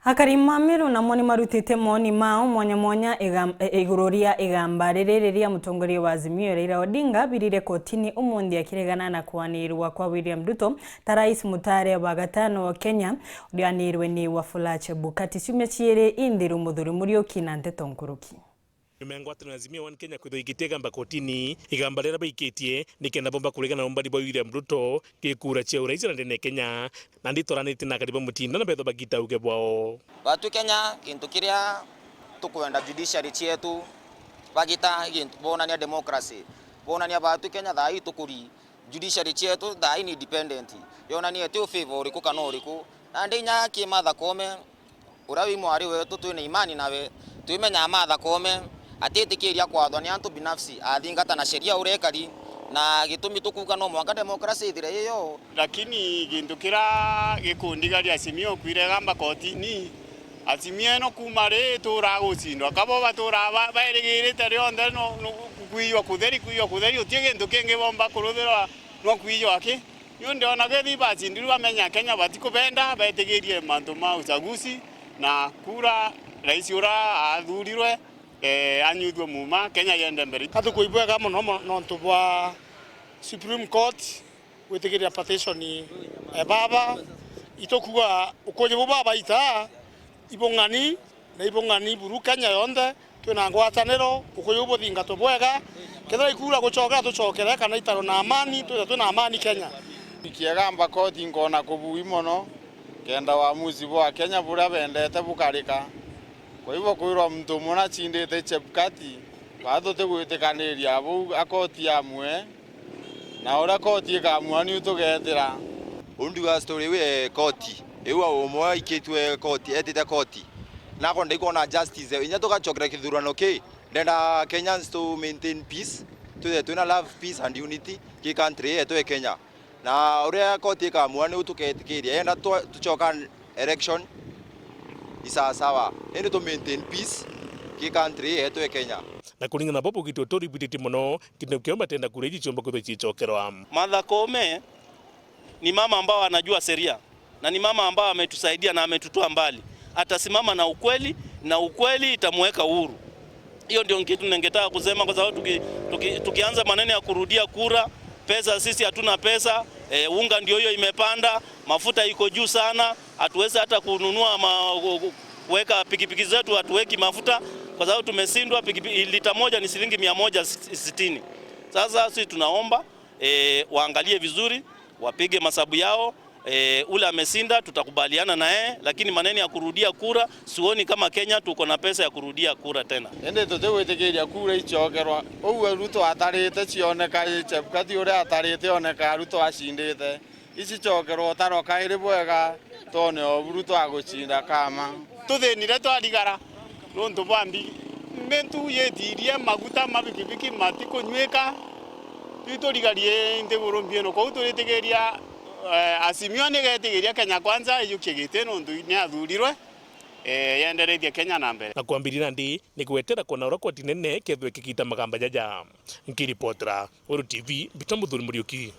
Akarima Meru namo ni marutite moni mao mwanya iguru ria igamba ria mutongoria wa Azimio Raila Odinga birire kotini umundi akiregana na kwanirwa kwa William Ruto ta rais mutare wa gatano wa Kenya urianirwe ni Wafula Chebukati ciumia ciiri indiru muthuri Muriuki na Ndeto Nkuruki. Mengwatana na Azimio One Kenya kwitho igitega kotini igamba rira baikitie nikenda bomba kuregana na umbari wa William Ruto gikura cia urais na Kenya na nditoranite na karibu mutinda na betho bagita uge bwao batu Kenya kintu kiria tukwenda judiciary cietu bagita gintu bonania democracy bonania batu Kenya thai tukuri judiciary cietu thai ni independent yonania ti favor uriku kana uriku na ndinya ki Martha Koome urawi mwari wetu twina imani nawe twimenya Martha Koome atitikiria kwathwa ni antu binafsi athingata na sheria urekari na gitumi tukuga no mwaka democracy ithire iyo lakini gintu kira gikundi gari Azimio kwire gamba kotini Azimio no kumare turagucindwa kabo batura bairigirite rionthe no kuiyo kutheri utie gintu kingi bomba kuruthira no kuiyo aki yonde ona gethi bacindiru bamenya Kenya batikubenda betigirie mantu ma uchaguzi na kura rais ura athurirwe anyuthwe muma Kenya yende mbere katukuibwega muno nontu bwa Supreme Court witigiria petition baba itokuga ukoje baba ita ibongani na ibongani buru Kenya yonde twina ngwataniro ukoje ubuthingato bwega kethira ikura gucokera tucokere kana itaro na amani twina amani Kenya ikiegamba koti ngona kubui muno kenda waamuzi bwa Kenya buria bendete bukarika kwa hivyo kwirwa mtu muna chindite Chebukati bathu tigwitikaniria bu akoti amwe na ora koti ikamua ni tugetira unduga story we koti ewa omwa iketwe koti etite koti na konde ikona justice inya tukachokera kithurano ki ndenda Kenyans to maintain peace to love peace and unity ki country yetu Kenya na ora koti ikamua ni tuketikiria enda tuchoka election isa sawa ende to maintain peace ki country yetu Kenya na kulingana bobo gitotori bititi muno kindu kiomba tenda kureji chomba kutho chichokerwa. Martha Koome ni mama ambao anajua sheria na ni mama ambao ametusaidia na ametutoa mbali, atasimama na ukweli na ukweli itamweka huru. Hiyo ndio kitu ningetaka kusema, kwa sababu tukianza maneno ya kurudia kura, pesa sisi hatuna pesa, unga ndio hiyo imepanda, mafuta iko juu sana, hatuwezi hata kununua kuweka pikipiki zetu, hatuweki mafuta kwa sababu tumesindwa. Lita moja ni shilingi 160. Sasa sisi tunaomba waangalie vizuri, wapige masabu yao. Ule amesinda tutakubaliana na yeye, lakini maneno ya kurudia kura sioni kama Kenya tuko na pesa ya kurudia kura tena. Ende tutegwitikiria kura ichokerwa uwe Ruto atarite cioneka Chebukati uri atarite oneka Ruto acindite ici chokerwa taroka iri bwega tone o Ruto agucinda kama tuthinire twarigara nontu bambi mentu yetirie maguta mabikibiki matikunywika iturigarie ndiguru mbieno kwa turitigiria Azimio nigetigiria Kenya kwanza iyukigite nontu ni athurirwe yendereithie Kenya na mbere na kwambirira ndi ni gwetera kona ura koti nene kethwe kikita magamba jaja nkiripotera Uru TV Bitambuthuri Muriuki.